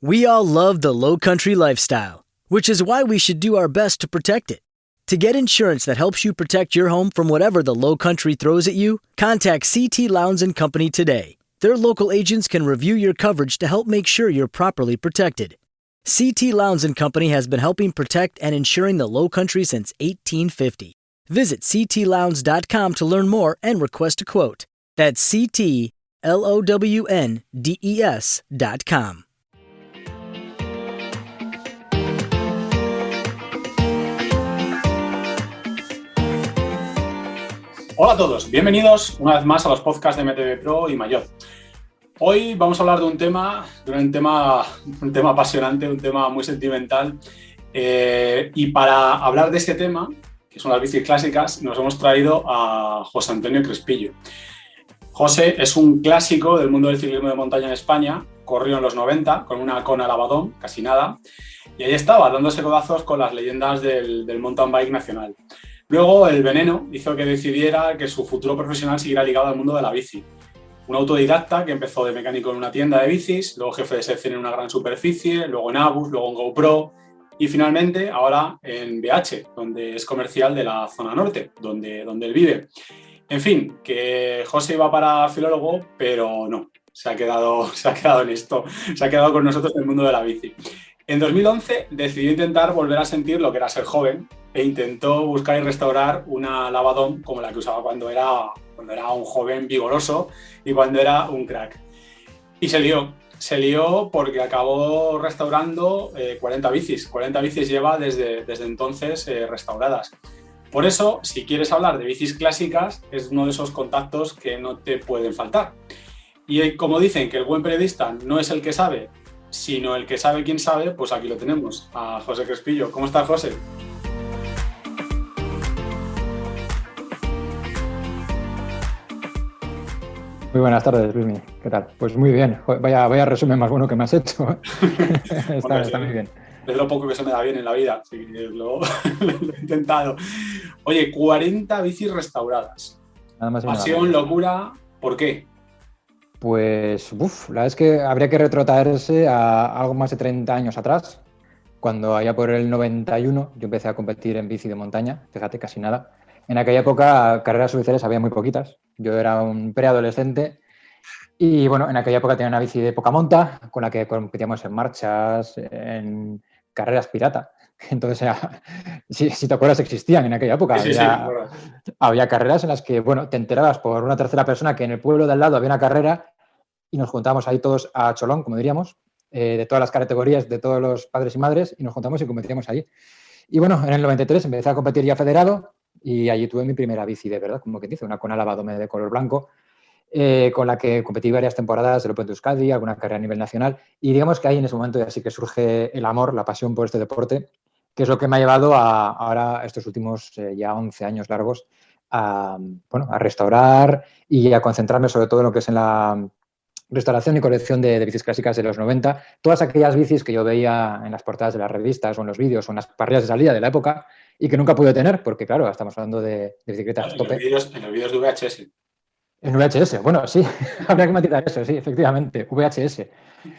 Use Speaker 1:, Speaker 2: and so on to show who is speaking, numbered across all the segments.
Speaker 1: We all love the low country lifestyle, which is why we should do our best to protect it. To get insurance that helps you protect your home from whatever the low country throws at you, contact CT Lowndes & Company today. Their local agents can review your coverage to help make sure you're properly protected. CT Lowndes & Company has been helping protect and insuring the low country since 1850. Visit ctlowndes.com to learn more and request a quote. That's ctlowndes.com.
Speaker 2: Hola a todos, bienvenidos una vez más a los podcasts de MTV Pro y Mayor. Hoy vamos a hablar de un tema apasionante, un tema muy sentimental. Y para hablar de ese tema, que son las bicis clásicas, nos hemos traído a José Antonio Crespillo. José es un clásico del mundo del ciclismo de montaña en España, corrió en los 90 con una Kona Lavadón, casi nada, y ahí estaba, dándose codazos con las leyendas del mountain bike nacional. Luego el veneno hizo que decidiera que su futuro profesional siguiera ligado al mundo de la bici. Un autodidacta que empezó de mecánico en una tienda de bicis, luego jefe de sección en una gran superficie, luego en Abus, luego en GoPro y finalmente ahora en BH, donde es comercial de la zona norte, donde él vive. En fin, que José iba para filólogo, pero no, se ha quedado en esto, se ha quedado con nosotros en el mundo de la bici. En 2011 decidió intentar volver a sentir lo que era ser joven e intentó buscar y restaurar una Lavadón como la que usaba cuando era un joven vigoroso y cuando era un crack. Y se lió porque acabó restaurando 40 bicis. 40 bicis lleva desde entonces restauradas. Por eso, si quieres hablar de bicis clásicas, es uno de esos contactos que no te pueden faltar. Y como dicen que el buen periodista no es el que sabe, sino el que sabe quién sabe, pues aquí lo tenemos, a José Crespillo. ¿Cómo estás, José?
Speaker 3: Muy buenas tardes, Luismi. ¿Qué tal? Pues muy bien. Vaya resumen más bueno que me has hecho. Está muy bien.
Speaker 2: Es lo poco que se me da bien en la vida, así que lo he intentado. Oye, 40 bicis restauradas.
Speaker 3: Nada más.
Speaker 2: Pasión, locura, ¿por qué?
Speaker 3: Pues, la verdad es que habría que retrotraerse a algo más de 30 años atrás, cuando allá por el 91 yo empecé a competir en bici de montaña, fíjate, casi nada. En aquella época, carreras oficiales había muy poquitas. Yo era un preadolescente y, bueno, en aquella época tenía una bici de poca monta con la que competíamos en marchas, en carreras pirata. Entonces, si te acuerdas, existían en aquella época.
Speaker 2: Sí,
Speaker 3: había carreras en las que, bueno, te enterabas por una tercera persona que en el pueblo de al lado había una carrera y nos juntábamos ahí todos a cholón, como diríamos, de todas las categorías, de todos los padres y madres, y nos juntamos y competíamos allí. Y, bueno, en el 93 empecé a competir ya federado y allí tuve mi primera bici de verdad, como que dice, una Kona Lavadón de color blanco, con la que competí varias temporadas del Open de Euskadi, alguna carrera a nivel nacional, y digamos que ahí en ese momento ya sí que surge el amor, la pasión por este deporte, que es lo que me ha llevado ahora estos últimos ya 11 años largos a restaurar y a concentrarme sobre todo en lo que es en la restauración y colección de bicis clásicas de los 90, todas aquellas bicis que yo veía en las portadas de las revistas o en los vídeos o en las parrillas de salida de la época y que nunca pude tener, porque claro, estamos hablando de bicicletas tope.
Speaker 2: En los vídeos de VHS.
Speaker 3: En VHS, bueno, sí, habría que matizar eso, sí, efectivamente, VHS.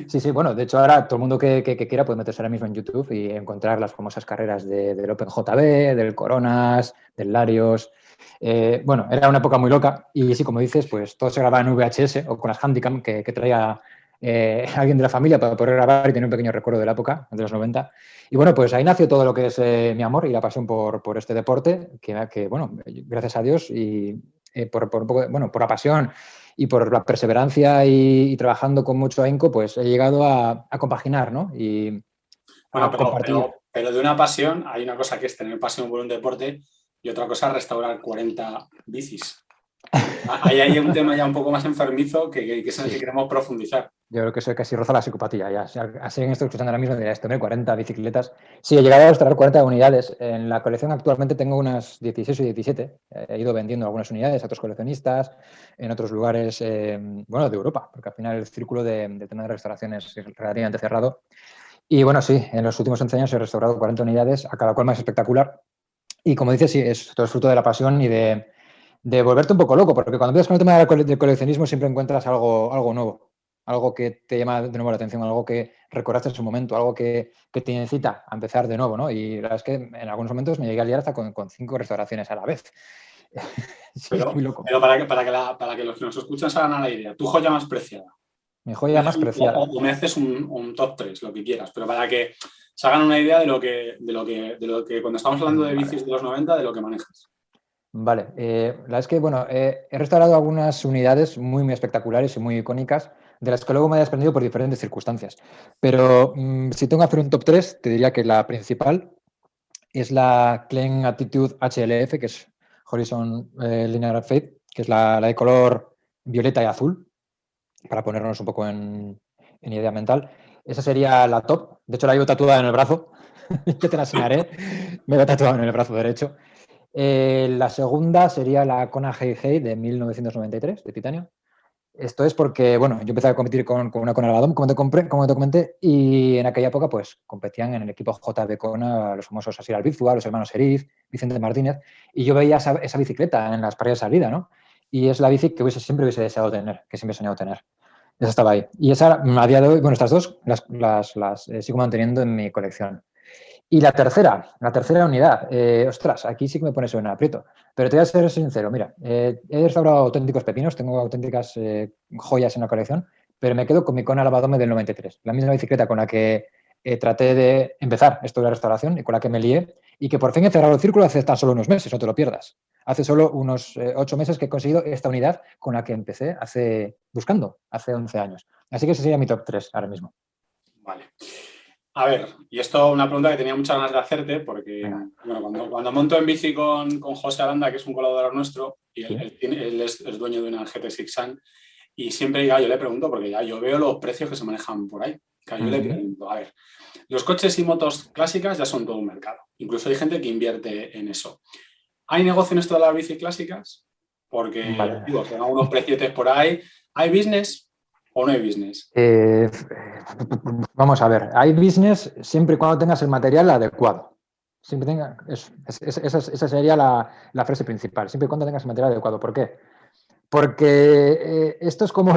Speaker 3: Sí, bueno, de hecho ahora todo el mundo que quiera puede meterse ahora mismo en YouTube y encontrar las famosas carreras del Open JB, del Coronas, del Larios. Bueno, era una época muy loca y sí, como dices, pues todo se grababa en VHS o con las Handycam que traía alguien de la familia para poder grabar y tener un pequeño recuerdo de la época, de los 90. Y bueno, pues ahí nació todo lo que es mi amor y la pasión por este deporte, que bueno, gracias a Dios y por la pasión y por la perseverancia y trabajando con mucho ahínco, pues he llegado a compaginar, ¿no? Y
Speaker 2: bueno,
Speaker 3: a compartir.
Speaker 2: Pero de una pasión, hay una cosa que es tener pasión por un deporte y otra cosa es restaurar 40 bicis. Ahí hay un tema ya un poco más enfermizo que es en el que queremos profundizar.
Speaker 3: Yo creo que eso casi roza la psicopatía ya. Así en esto escuchando ahora mismo dirá esto, 40 bicicletas. Sí, he llegado a restaurar 40 unidades. En la colección actualmente tengo unas 16 o 17. He ido vendiendo algunas unidades a otros coleccionistas, en otros lugares, de Europa, porque al final el círculo del tema de restauración es relativamente cerrado. Y bueno, sí, en los últimos 11 años he restaurado 40 unidades, a cada cual más espectacular. Y como dices, sí, todo es fruto de la pasión y de volverte un poco loco, porque cuando empiezas con el tema del coleccionismo siempre encuentras algo nuevo. algo que te llama de nuevo la atención, algo que recordaste en su momento, algo que te incita a empezar de nuevo, ¿no? Y la verdad es que en algunos momentos me llegué a liar hasta con 5 restauraciones a la vez. Sí, es
Speaker 2: Pero,
Speaker 3: muy loco.
Speaker 2: pero para que los que nos escuchan se hagan a la idea, tu joya más preciada.
Speaker 3: Mi joya más preciada.
Speaker 2: O me haces un top 3, lo que quieras, pero para que se hagan una idea de lo que cuando estamos hablando de
Speaker 3: Vale.
Speaker 2: bicis de los 90, de lo que manejas.
Speaker 3: Vale, la verdad es que, bueno, he restaurado algunas unidades muy espectaculares y muy icónicas, de las que luego me he desprendido por diferentes circunstancias. Pero si tengo que hacer un top 3, te diría que la principal es la Klein Attitude HLF, que es Horizon Linear Fade, que es la de color violeta y azul, para ponernos un poco en idea mental. Esa sería la top. De hecho, la llevo tatuada en el brazo. Ya te la enseñaré. Me la he tatuado en el brazo derecho. La segunda sería la Kona Hey Hey de 1993, de titanio. Esto es porque, bueno, yo empecé a competir con una Kona Albadón, como te comenté, y en aquella época, pues, competían en el equipo JB Kona los famosos Asier Albizua, los hermanos Eriz, Vicente Martínez, y yo veía esa bicicleta en las paredes de salida, ¿no? Y es la bici que siempre hubiese deseado tener, que siempre he soñado tener. Esa estaba ahí. Y esa, a día de hoy, bueno, estas dos las sigo manteniendo en mi colección. Y la tercera unidad, ostras, aquí sí que me pones en un aprieto. Pero te voy a ser sincero, mira, he restaurado auténticos pepinos, tengo auténticas joyas en la colección, pero me quedo con mi Kona Lavadome del 93, la misma bicicleta con la que traté de empezar esto de la restauración y con la que me lié, y que por fin he cerrado el círculo hace tan solo unos meses, no te lo pierdas. Hace solo unos 8 meses que he conseguido esta unidad con la que empecé buscando hace 11 años. Así que ese sería mi top 3 ahora mismo.
Speaker 2: Vale. A ver, y esto es una pregunta que tenía muchas ganas de hacerte, porque
Speaker 3: Venga.
Speaker 2: bueno, cuando monto en bici con José Aranda, que es un colaborador nuestro, y
Speaker 3: ¿Sí?
Speaker 2: él es dueño de una GT Sixan, y siempre ya yo le pregunto, porque ya yo veo los precios que se manejan por ahí. Que yo le pregunto, a ver, los coches y motos clásicas ya son todo un mercado. Incluso hay gente que invierte en eso. ¿Hay negocio en esto de las bici clásicas? Porque,
Speaker 3: Vale.
Speaker 2: digo, tengo unos preciotes por ahí. ¿Hay business o no hay business?
Speaker 3: Vamos a ver, hay business siempre y cuando tengas el material adecuado. Siempre tenga, esa sería la frase principal, siempre y cuando tengas el material adecuado. ¿Por qué? Porque esto es como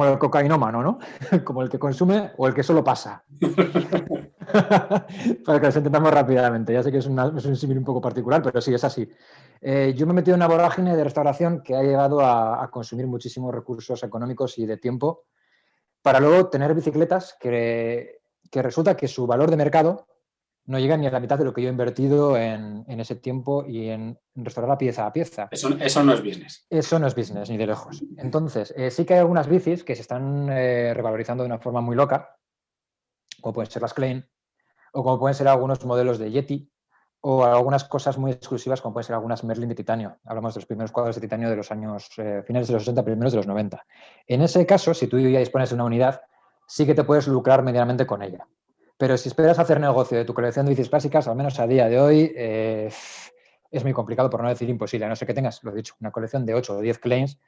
Speaker 3: el cocainómano, ¿no? Como el que consume o el que solo pasa. Para que los entendamos rápidamente. Ya sé que es un símil un poco particular, pero sí, es así. Yo me he metido en una vorágine de restauración que ha llegado a consumir muchísimos recursos económicos y de tiempo para luego tener bicicletas que resulta que su valor de mercado no llega ni a la mitad de lo que yo he invertido en ese tiempo y en restaurar pieza a pieza.
Speaker 2: Eso no es business.
Speaker 3: Eso no es business, ni de lejos. Entonces, sí que hay algunas bicis que se están revalorizando de una forma muy loca, como pueden ser las Klein, o como pueden ser algunos modelos de Yeti, o algunas cosas muy exclusivas, como pueden ser algunas Merlin de titanio. Hablamos de los primeros cuadros de titanio de los años finales de los 60, primeros de los 90. En ese caso, si tú ya dispones de una unidad, sí que te puedes lucrar medianamente con ella. Pero si esperas hacer negocio de tu colección de bicis clásicas, al menos a día de hoy, es muy complicado, por no decir imposible, a no ser que tengas, lo he dicho, una colección de 8 o 10 claims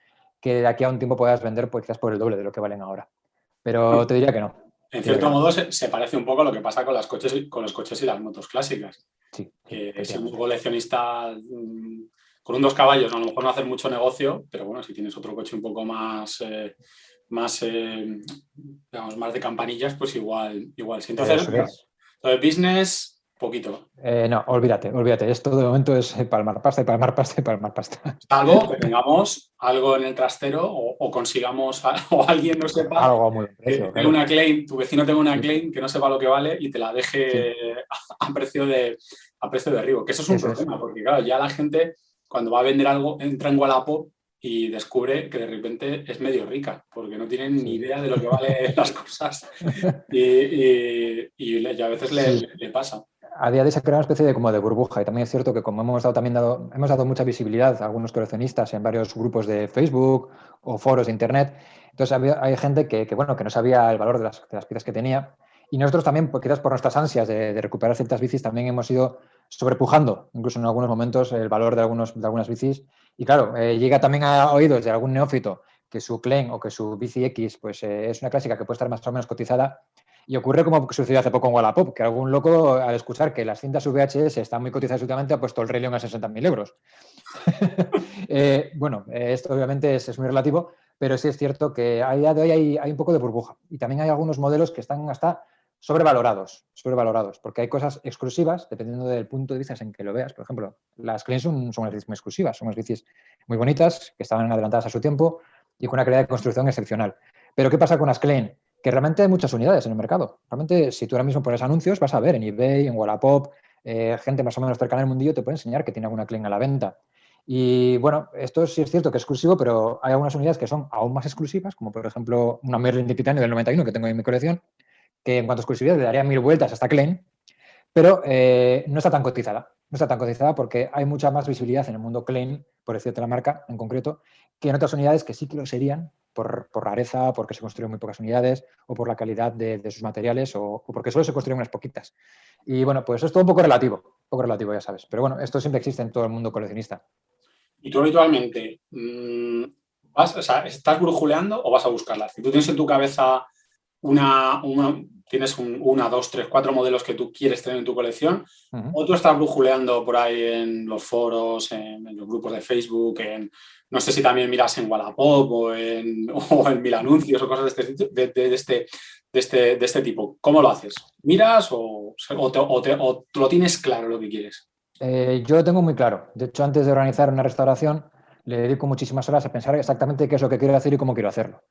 Speaker 3: que de aquí a un tiempo puedas vender pues, quizás por el doble de lo que valen ahora. Pero te diría que no.
Speaker 2: En cierto modo se parece un poco a lo que pasa con los coches y las motos clásicas.
Speaker 3: Sí,
Speaker 2: Siendo un coleccionista con un 2 caballos, a lo mejor no hacer mucho negocio, pero bueno, si tienes otro coche un poco digamos, más de campanillas, pues igual sí. Entonces, business, poquito.
Speaker 3: No, olvídate. Esto de momento es palmar pasta y palmar pasta y palmar pasta.
Speaker 2: Salvo que tengamos algo en el trastero o consigamos o alguien no sepa
Speaker 3: Algo muy precio,
Speaker 2: que una claim, tu vecino tenga una
Speaker 3: sí.
Speaker 2: claim que no sepa lo que vale y te la deje a precio de derribo. Que eso es un problema, porque claro, ya la gente cuando va a vender algo entra en Wallapop y descubre que de repente es medio rica, porque no tienen ni idea de lo que valen las cosas y a veces le pasa.
Speaker 3: A día de hoy se ha creado una especie de como de burbuja y también es cierto que como hemos dado mucha visibilidad a algunos coleccionistas en varios grupos de Facebook o foros de internet, entonces hay gente que no sabía el valor de las piezas que tenía y nosotros también, pues, quizás por nuestras ansias de recuperar ciertas bicis, también hemos ido sobrepujando, incluso en algunos momentos, el valor de algunas bicis y claro, llega también a oídos de algún neófito que su Klein o que su bici X pues, es una clásica que puede estar más o menos cotizada Y ocurre como sucedió hace poco en Wallapop, que algún loco, al escuchar que las cintas VHS están muy cotizadas últimamente, ha puesto el Rey León a 60.000 euros. Bueno, esto obviamente es muy relativo, pero sí es cierto que a día de hoy hay un poco de burbuja. Y también hay algunos modelos que están hasta sobrevalorados, porque hay cosas exclusivas, dependiendo del punto de vista en que lo veas. Por ejemplo, las Klein son unas bicis muy exclusivas, son unas bicis muy bonitas, que estaban adelantadas a su tiempo y con una calidad de construcción excepcional. Pero ¿qué pasa con las Klein? Que realmente hay muchas unidades en el mercado. Realmente, si tú ahora mismo pones anuncios, vas a ver en eBay, en Wallapop, gente más o menos cercana al mundillo te puede enseñar que tiene alguna Klein a la venta. Y bueno, esto sí es cierto que es exclusivo, pero hay algunas unidades que son aún más exclusivas, como por ejemplo una Merlin de titanio del 91 que tengo en mi colección, que en cuanto a exclusividad le daría 1000 vueltas hasta Klein, pero no está tan cotizada. No está tan cotizada porque hay mucha más visibilidad en el mundo Klein, por decirte la marca en concreto, que en otras unidades que sí que lo serían por rareza, porque se construyen muy pocas unidades, o por la calidad de sus materiales, o porque solo se construyen unas poquitas. Y bueno, pues es todo un poco relativo, ya sabes. Pero bueno, esto siempre existe en todo el mundo coleccionista.
Speaker 2: Y tú habitualmente, o sea, ¿estás brujuleando o vas a buscarlas? Si tú tienes en tu cabeza tienes una, dos, tres, cuatro modelos que tú quieres tener en tu colección, o tú estás brujuleando por ahí en los foros, en los grupos de Facebook, no sé si también miras en Wallapop o en Mil Anuncios o cosas de este tipo. ¿Cómo lo haces? ¿Miras o lo tienes claro lo que quieres?
Speaker 3: Yo lo tengo muy claro. De hecho, antes de organizar una restauración, le dedico muchísimas horas a pensar exactamente qué es lo que quiero hacer y cómo quiero hacerlo.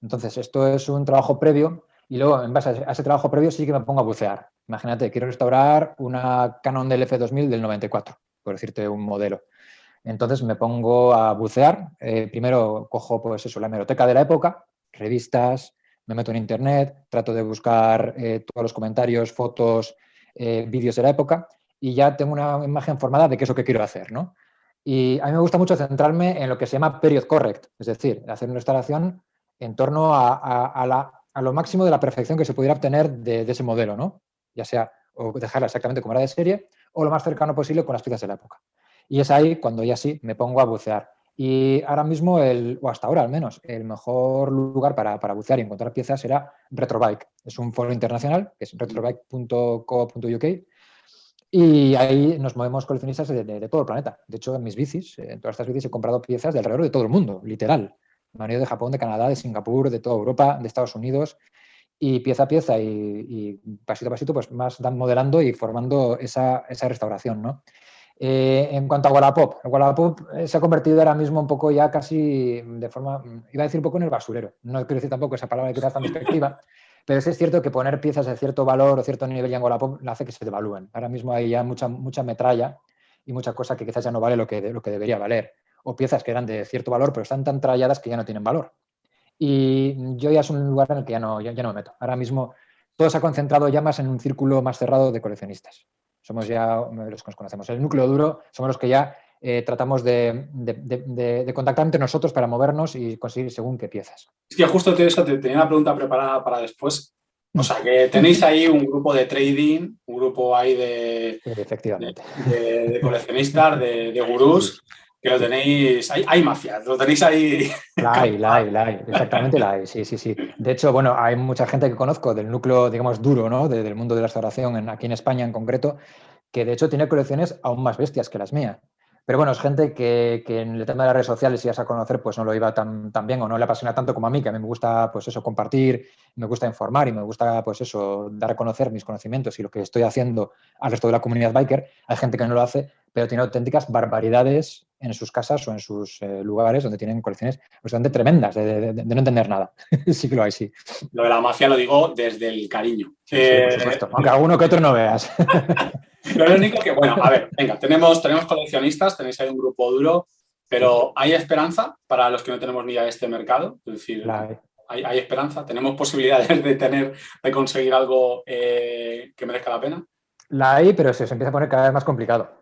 Speaker 3: Entonces, esto es un trabajo previo y luego, en base a ese trabajo previo, sí que me pongo a bucear. Imagínate, quiero restaurar una Canon del F2000 del 94, por decirte un modelo. Entonces, me pongo a bucear. Primero cojo, pues eso, la hemeroteca de la época, revistas, me meto en internet, trato de buscar todos los comentarios, fotos, vídeos de la época y ya tengo una imagen formada de qué es lo que quiero hacer, ¿no? Y a mí me gusta mucho centrarme en lo que se llama period correct, es decir, hacer una restauración en torno a lo máximo de la perfección que se pudiera obtener de ese modelo, ¿no? Ya sea o dejarla exactamente como era de serie o lo más cercano posible con las piezas de la época. Y es ahí cuando ya sí me pongo a bucear. Y ahora mismo, o hasta ahora al menos, el mejor lugar para bucear y encontrar piezas era Retrobike. Es un foro internacional, que es retrobike.co.uk, y ahí nos movemos coleccionistas de todo el planeta. De hecho, en mis bicis, en todas estas bicis he comprado piezas de alrededor de todo el mundo, literal. Me han ido de Japón, de Canadá, de Singapur, de toda Europa, de Estados Unidos, y pieza a pieza y pasito a pasito, pues más dan modelando y formando esa restauración, ¿no? En cuanto a Wallapop, el Wallapop se ha convertido ahora mismo un poco ya casi de forma, iba a decir un poco en el basurero. No quiero decir tampoco esa palabra quizás tan despectiva, pero sí es cierto que poner piezas de cierto valor o cierto nivel ya en Wallapop hace que se devalúen. Ahora mismo hay ya mucha metralla y mucha cosa que quizás ya no vale lo que debería valer. O piezas que eran de cierto valor, pero están tan tralladas que ya no tienen valor. Y yo ya es un lugar en el que ya no me meto. Ahora mismo todo se ha concentrado ya más en un círculo más cerrado de coleccionistas. Somos ya los que nos conocemos. El núcleo duro somos los que ya tratamos de contactar entre nosotros para movernos y conseguir según qué piezas.
Speaker 2: Es que justo eso te tenía una pregunta preparada para después. O sea, que tenéis ahí un grupo de trading, un grupo ahí
Speaker 3: Efectivamente.
Speaker 2: de coleccionistas, de gurús, que lo tenéis, hay mafias, lo tenéis ahí.
Speaker 3: La hay, exactamente la hay, sí, sí, sí. De hecho, bueno, hay mucha gente que conozco del núcleo, digamos, duro, ¿no? Del mundo de la restauración, aquí en España en concreto, que de hecho tiene colecciones aún más bestias que las mías. Pero bueno, es gente que en el tema de las redes sociales, si vas a conocer, pues no lo iba tan bien o no le apasiona tanto como a mí, que a mí me gusta, pues eso, compartir, me gusta informar y me gusta, pues eso, dar a conocer mis conocimientos y lo que estoy haciendo al resto de la comunidad biker. Hay gente que no lo hace, pero tiene auténticas barbaridades en sus casas o en sus lugares donde tienen colecciones bastante tremendas de no entender nada. Sí que lo hay, sí.
Speaker 2: Lo de la mafia lo digo desde el cariño.
Speaker 3: Sí, por supuesto. Aunque alguno que otro no veas.
Speaker 2: Lo único que, bueno, a ver, venga, tenemos coleccionistas, tenéis ahí un grupo duro, pero ¿hay esperanza para los que no tenemos ni idea de este mercado? Es decir, ¿hay esperanza? ¿Tenemos posibilidades de conseguir algo que merezca la pena?
Speaker 3: La hay, pero se empieza a poner cada vez más complicado.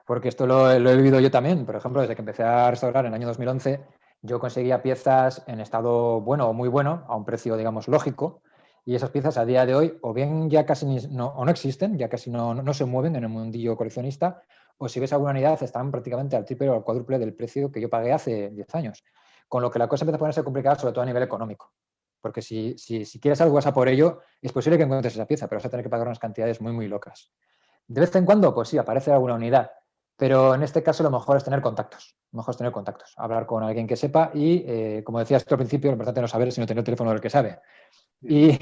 Speaker 3: Porque esto lo he vivido yo también. Por ejemplo, desde que empecé a restaurar en el año 2011, yo conseguía piezas en estado bueno o muy bueno, a un precio, digamos, lógico. Y esas piezas a día de hoy o bien ya casi no existen, ya casi no se mueven en el mundillo coleccionista, o si ves alguna unidad están prácticamente al triple o al cuádruple del precio que yo pagué hace 10 años. Con lo que la cosa empieza a ponerse complicada, sobre todo a nivel económico. Porque si quieres algo, vas a por ello, es posible que encuentres esa pieza, pero vas a tener que pagar unas cantidades muy, muy locas. De vez en cuando, pues sí, aparece alguna unidad, pero en este caso lo mejor es tener contactos. Lo mejor es tener contactos, hablar con alguien que sepa y, como decías tú al principio, lo importante no es saber, sino tener el teléfono del que sabe. Y,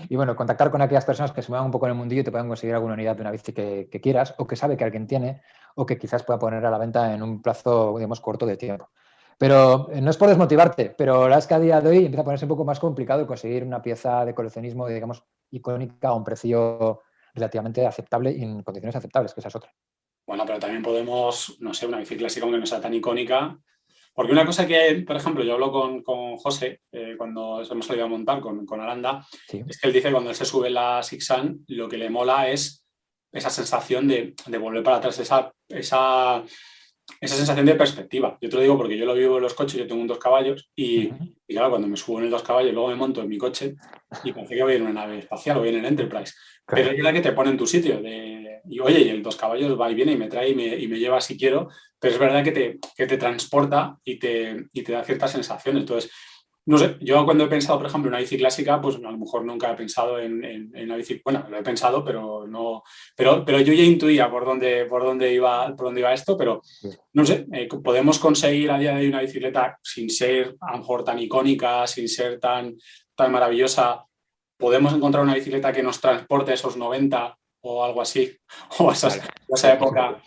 Speaker 3: y bueno, contactar con aquellas personas que se muevan un poco en el mundillo y te puedan conseguir alguna unidad de una bici que quieras o que sabe que alguien tiene o que quizás pueda poner a la venta en un plazo, digamos, corto de tiempo. Pero no es por desmotivarte, pero la verdad es que a día de hoy empieza a ponerse un poco más complicado conseguir una pieza de coleccionismo, digamos, icónica a un precio relativamente aceptable y en condiciones aceptables, que esa es otra.
Speaker 2: Bueno, pero también podemos, no sé, una bici clásica aunque no sea tan icónica. Porque una cosa que, por ejemplo, yo hablo con José cuando hemos salido a montar con Aranda,
Speaker 3: Sí.
Speaker 2: es que él dice que cuando él se sube la Sixan, lo que le mola es esa sensación de volver para atrás, esa sensación de perspectiva. Yo te lo digo porque yo lo vivo en los coches, yo tengo un 2 caballos y claro, cuando me subo en el 2 caballos, luego me monto en mi coche y parece que voy en una nave espacial o voy en el Enterprise.
Speaker 3: Claro.
Speaker 2: Pero es verdad que te pone en tu sitio y oye, y el 2 caballos va y viene y me trae y me lleva si quiero, pero es verdad que te transporta y te da ciertas sensaciones. Entonces, no sé, yo cuando he pensado, por ejemplo, en una bici clásica, pues a lo mejor nunca he pensado en una bici, bueno, lo he pensado, pero no, pero yo ya intuía por dónde iba esto, pero no sé, podemos conseguir a día de hoy una bicicleta sin ser a lo mejor tan icónica, sin ser tan maravillosa. Podemos encontrar una bicicleta que nos transporte a esos 90 o algo así, o a esa época.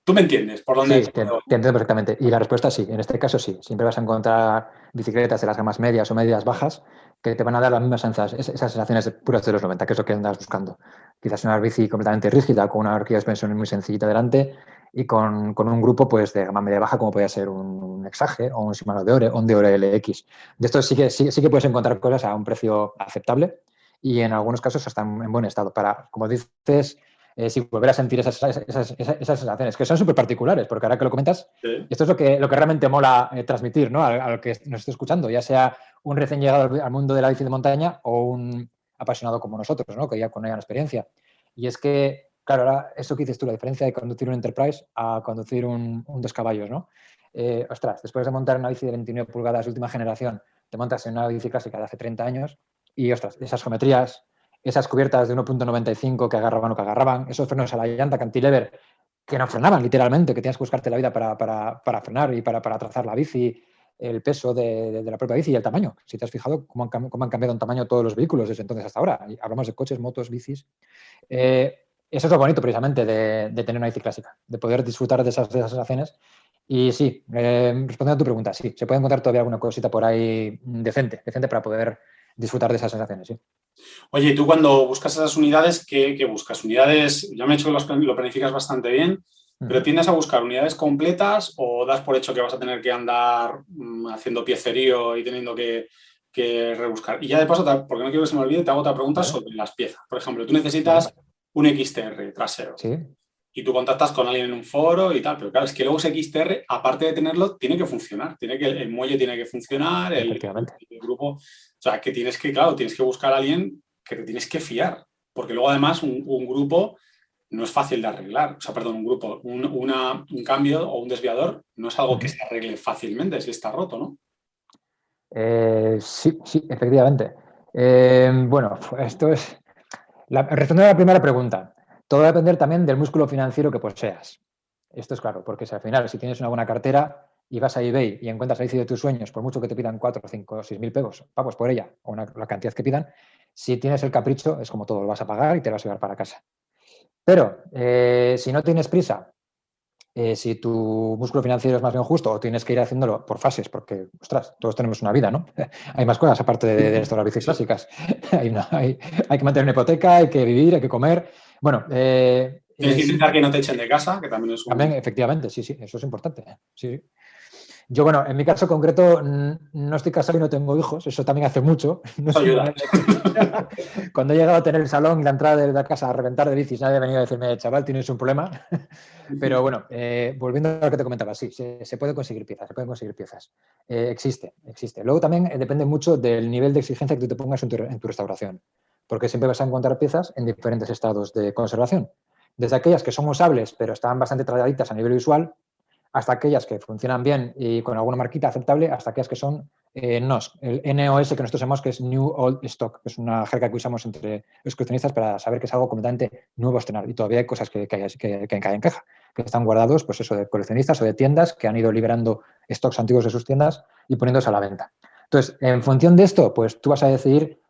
Speaker 2: ¿Tú me entiendes? ¿Por dónde?
Speaker 3: Sí, te entiendo perfectamente. Y la respuesta es sí, en este caso sí. Siempre vas a encontrar bicicletas de las gamas medias o medias bajas que te van a dar las mismas esas sensaciones puras de los 90, que es lo que andas buscando. Quizás una bici completamente rígida, con una horquilla de suspensión muy sencillita delante y con un grupo pues, de gama media baja, como podría ser un Exage o un Shimano Deore o un Deore LX. De esto sí que puedes encontrar cosas a un precio aceptable y en algunos casos hasta en buen estado. Para, como dices, si volver a sentir esas sensaciones, que son súper particulares, porque ahora que lo comentas,
Speaker 2: Sí.
Speaker 3: esto es lo que realmente mola transmitir, ¿no? Al que nos esté escuchando, ya sea un recién llegado al mundo de la bici de montaña o un apasionado como nosotros, ¿no? Que ya con ella experiencia. Y es que, claro, ahora eso que dices tú, la diferencia de conducir un Enterprise a conducir un 2 caballos, ¿no? Ostras, después de montar una bici de 29 pulgadas de última generación, te montas en una bici clásica de hace 30 años y, ostras, esas geometrías, esas cubiertas de 1.95 que agarraban o que agarraban, esos frenos a la llanta cantilever que no frenaban literalmente, que tienes que buscarte la vida para frenar y para trazar la bici, el peso de la propia bici y el tamaño. Si te has fijado cómo han cambiado en tamaño todos los vehículos desde entonces hasta ahora. Y hablamos de coches, motos, bicis. Eso es lo bonito precisamente de tener una bici clásica, de poder disfrutar de esas sensaciones. Y sí, respondiendo a tu pregunta, sí, se puede encontrar todavía alguna cosita por ahí decente para poder disfrutar de esas sensaciones, sí.
Speaker 2: Oye, y tú cuando buscas esas unidades, ¿qué buscas? Unidades, ya me he hecho que lo planificas bastante bien, pero ¿tiendes a buscar unidades completas o das por hecho que vas a tener que andar haciendo piecerío y teniendo que rebuscar? Y ya de paso, porque no quiero que se me olvide, te hago otra pregunta
Speaker 3: ¿Vale?
Speaker 2: sobre las piezas. Por ejemplo, tú necesitas
Speaker 3: ¿Vale?
Speaker 2: un XTR trasero.
Speaker 3: Sí,
Speaker 2: Y tú contactas con alguien en un foro y tal, pero claro, es que luego ese XTR, aparte de tenerlo, tiene que funcionar, el muelle tiene que funcionar,
Speaker 3: efectivamente.
Speaker 2: el grupo, o sea, que tienes que buscar a alguien que te tienes que fiar, porque luego además un grupo no es fácil de arreglar, o sea, perdón, un grupo, un cambio o un desviador no es algo que se arregle fácilmente si está roto, ¿no?
Speaker 3: Sí, efectivamente. Bueno, esto es... Respondiendo a la primera pregunta, todo va a depender también del músculo financiero que poseas. Esto es claro, porque si al final, si tienes una buena cartera y vas a eBay y encuentras la bici de tus sueños, por mucho que te pidan 4, 5, 6 mil pavos por ella, o la cantidad que pidan, si tienes el capricho, es como todo, lo vas a pagar y te lo vas a llevar para casa. Pero si no tienes prisa, si tu músculo financiero es más bien justo o tienes que ir haciéndolo por fases, porque, ostras, todos tenemos una vida, ¿no? Hay más cosas aparte de esto, las bicis clásicas. hay que mantener una hipoteca, hay que vivir, hay que comer. Bueno,
Speaker 2: Tienes que
Speaker 3: sí,
Speaker 2: intentar que no te echen de casa, que también es
Speaker 3: también, efectivamente, sí, eso es importante. Sí. Yo, bueno, en mi caso concreto, no estoy casado y no tengo hijos, eso también hace mucho. No
Speaker 2: Eso
Speaker 3: es
Speaker 2: ayuda.
Speaker 3: Cuando he llegado a tener el salón y la entrada de la casa a reventar de bicis, nadie ha venido a decirme, chaval, tienes un problema. Pero bueno, volviendo a lo que te comentaba, sí, se puede conseguir piezas, se pueden conseguir piezas. Existe. Luego también depende mucho del nivel de exigencia que tú te pongas en tu restauración, porque siempre vas a encontrar piezas en diferentes estados de conservación. Desde aquellas que son usables, pero están bastante trataditas a nivel visual, hasta aquellas que funcionan bien y con alguna marquita aceptable, hasta aquellas que son NOS, el NOS que nosotros llamamos que es New Old Stock, que es una jerga que usamos entre los coleccionistas para saber que es algo completamente nuevo a estrenar. Y todavía hay cosas que caen en caja, que están guardados, pues eso, de coleccionistas o de tiendas que han ido liberando stocks antiguos de sus tiendas y poniéndose a la venta. Entonces, en función de esto, pues tú vas a decidir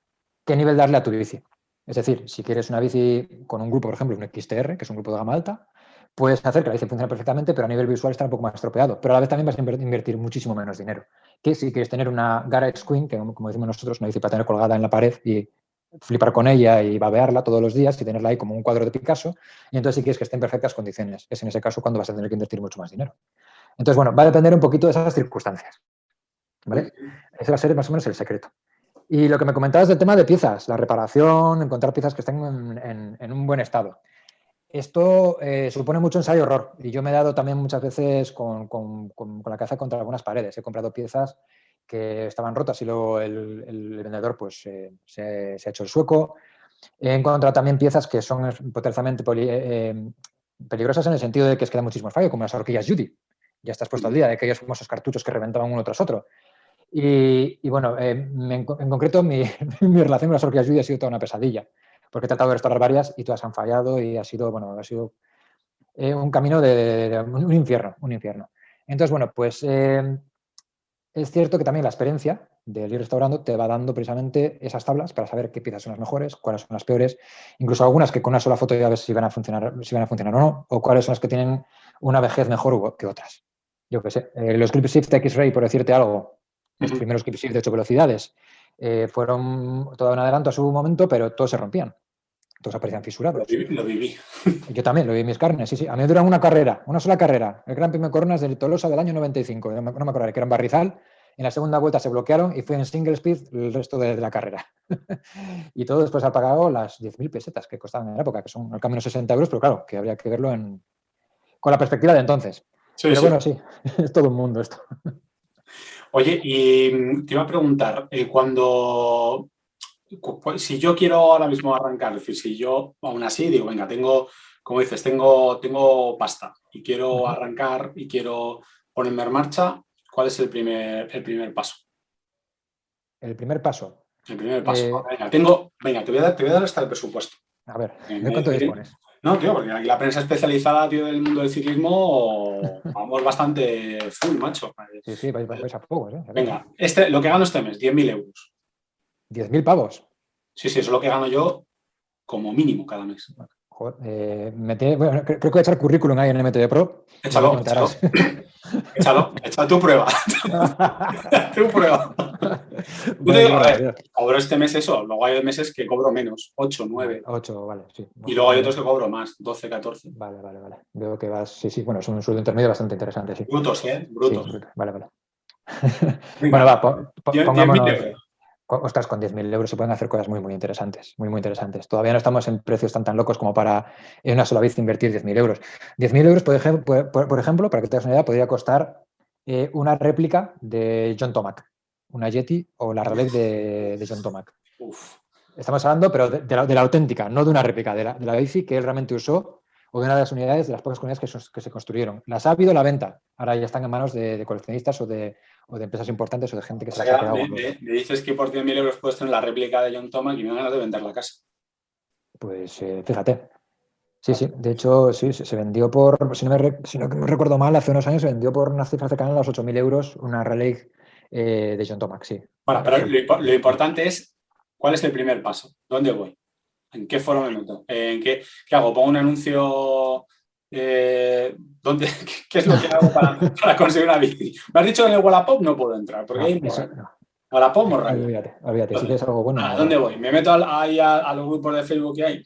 Speaker 3: qué nivel darle a tu bici. Es decir, si quieres una bici con un grupo, por ejemplo, un XTR, que es un grupo de gama alta, puedes hacer que la bici funcione perfectamente, pero a nivel visual está un poco más estropeado. Pero a la vez también vas a invertir muchísimo menos dinero. Que si quieres tener una Garage Queen, que como decimos nosotros, una bici para tener colgada en la pared y flipar con ella y babearla todos los días y tenerla ahí como un cuadro de Picasso, y entonces si quieres que esté en perfectas condiciones, es en ese caso cuando vas a tener que invertir mucho más dinero. Entonces, bueno, va a depender un poquito de esas circunstancias. ¿Vale? Ese va a ser más o menos el secreto. Y lo que me comentabas del tema de piezas, la reparación, encontrar piezas que estén en un buen estado. Esto supone mucho ensayo-error y yo me he dado también muchas veces con la cabeza contra algunas paredes. He comprado piezas que estaban rotas y luego el vendedor pues, se ha hecho el sueco. He encontrado también piezas que son potencialmente peligrosas en el sentido de que es que da muchísimo fallo, como las horquillas Judy. Ya estás puesto al día de aquellos famosos cartuchos que reventaban uno tras otro. Y bueno, en concreto mi relación con las horquillas Judy ha sido toda una pesadilla, porque he tratado de restaurar varias y todas han fallado y ha sido un camino de un infierno, un infierno. Entonces, bueno, pues es cierto que también la experiencia del ir restaurando te va dando precisamente esas tablas para saber qué piezas son las mejores, cuáles son las peores, incluso algunas que con una sola foto ya ves si van a funcionar o no, o cuáles son las que tienen una vejez mejor que otras. Yo qué sé, los Grip Shift X-Ray, por decirte algo, los primeros Grip Shift de 8 velocidades, fueron todo un adelanto a su momento, pero todos se rompían. Todos aparecían fisurados.
Speaker 2: Lo viví.
Speaker 3: Yo también, lo vi en mis carnes, sí, sí. A mí me duran una carrera, una sola carrera. El Gran Premio de Coronas del Tolosa del año 95. No me acuerdo, que era en Barrizal. En la segunda vuelta se bloquearon y fue en single speed el resto de la carrera. Y todo después ha pagado las 10.000 pesetas que costaban en la época, que son al cambio 60 euros, pero claro, que habría que verlo con la perspectiva de entonces.
Speaker 2: Sí,
Speaker 3: pero
Speaker 2: sí.
Speaker 3: bueno, sí, es todo un mundo esto.
Speaker 2: Oye, y te iba a preguntar, si yo quiero ahora mismo arrancar, es decir, si yo aún así digo, venga, como dices, tengo pasta y quiero arrancar y quiero ponerme en marcha, ¿cuál es el primer paso?
Speaker 3: El primer paso.
Speaker 2: El primer paso. Venga, te voy a dar hasta el presupuesto.
Speaker 3: A ver, ¿de cuánto dispones?
Speaker 2: No, tío, porque aquí la prensa especializada, tío, del mundo del ciclismo, vamos bastante full, macho.
Speaker 3: Sí, sí, vais a pocos, ¿eh?
Speaker 2: Venga, lo que gano este mes, 10.000 euros.
Speaker 3: 10.000 pavos.
Speaker 2: Sí, eso es lo que gano yo como mínimo cada mes.
Speaker 3: Joder, bueno, creo que voy a echar currículum ahí en MTV Pro.
Speaker 2: Échalo. Échalo tu prueba. Tu prueba. Cobro este mes eso, luego hay meses que cobro menos, 8, 9.
Speaker 3: 8, vale, sí.
Speaker 2: Y luego hay otros que cobro más, 12, 14.
Speaker 3: Vale. Veo que vas, sí, bueno, es un sueldo intermedio bastante interesante, sí.
Speaker 2: Brutos, brutos.
Speaker 3: Sí, vale.
Speaker 2: Venga,
Speaker 3: bueno, va, pongámonos.
Speaker 2: 10.000 euros.
Speaker 3: Ostras, con 10.000 euros se pueden hacer cosas muy interesantes, muy interesantes. Todavía no estamos en precios tan locos como para en una sola vez invertir 10.000 euros. 10.000 euros, por ejemplo, para que te hagas una idea, podría costar una réplica de John Tomac, una Yeti o la Raleigh de John Tomac.
Speaker 2: Uf.
Speaker 3: Estamos hablando, pero de la auténtica, no de una réplica, de la bici que él realmente usó o de una de las unidades, de las pocas unidades que se construyeron. Las ha habido a la venta. Ahora ya están en manos de coleccionistas o de empresas importantes o de gente que se las ha quedado.
Speaker 2: Me dices que por 10.000 euros puedes tener la réplica de John Tomac y me dan ganas de vender la casa.
Speaker 3: Pues fíjate. Sí. De hecho, sí, se vendió por, si no me recuerdo mal, hace unos años se vendió por una cifra cercana a los 8.000 euros una Raleigh de John Tomac, sí.
Speaker 2: Bueno, pero lo importante es, ¿cuál es el primer paso? ¿Dónde voy? ¿En qué foro me meto? ¿Qué hago? ¿Pongo un anuncio? ¿Qué es lo que hago para conseguir una bici? Me has dicho que en el Wallapop no puedo entrar, porque hay Wallapop morral.
Speaker 3: Olvídate, si quieres algo bueno.
Speaker 2: ¿A dónde voy? ¿Me meto ahí a los grupos de Facebook que hay?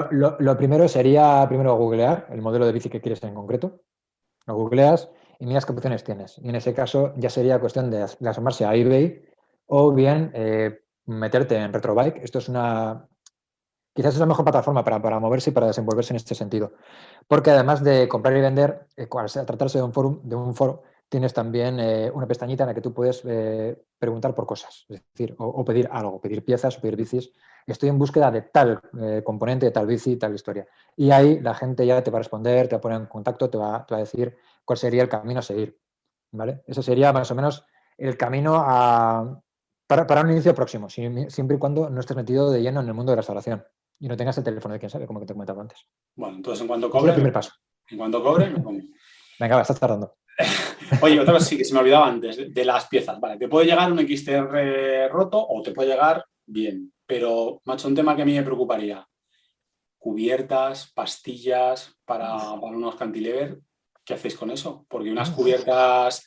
Speaker 3: Lo primero sería googlear el modelo de bici que quieres en concreto. Lo googleas y miras qué opciones tienes. Y en ese caso ya sería cuestión de asomarse a eBay o bien meterte en Retrobike. Esto es quizás es la mejor plataforma para moverse y para desenvolverse en este sentido. Porque además de comprar y vender, al tratarse de un foro, tienes también una pestañita en la que tú puedes preguntar por cosas, es decir, o pedir algo, pedir piezas o pedir bicis estoy en búsqueda de tal componente, de tal bici, tal historia. Y ahí la gente ya te va a responder, te va a poner en contacto, te va a decir cuál sería el camino a seguir, ¿vale? Ese sería más o menos el camino para un inicio próximo, siempre y cuando no estés metido de lleno en el mundo de la restauración y no tengas el teléfono de quién sabe, como que te comentaba antes.
Speaker 2: Bueno, entonces en cuanto
Speaker 3: Ese es el
Speaker 2: cobre,
Speaker 3: primer paso.
Speaker 2: en cuanto cobre, me pongo.
Speaker 3: Venga, va, estás tardando.
Speaker 2: Oye, otra cosa sí que se me olvidaba antes, de las piezas. Vale, te puede llegar un XTR roto o te puede llegar bien, pero, macho, un tema que a mí me preocuparía. Cubiertas, pastillas para unos cantilever, ¿qué hacéis con eso? Porque unas cubiertas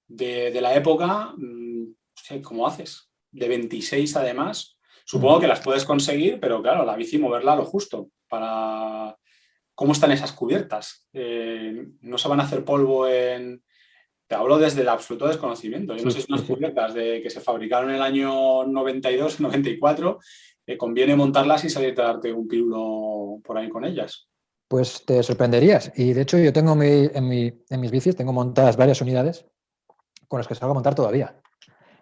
Speaker 2: de la época, no sé, ¿cómo haces? De 26 además, supongo que las puedes conseguir, pero claro, la bici moverla a lo justo para... ¿Cómo están esas cubiertas? ¿No se van a hacer polvo en...? Te hablo desde el absoluto desconocimiento. Yo no sé si unas cubiertas que se fabricaron en el año 92, 94, conviene montarlas y salir a darte un pirulo por ahí con ellas.
Speaker 3: Pues te sorprenderías. Y de hecho yo tengo en mis bicis, tengo montadas varias unidades con las que salgo a montar todavía.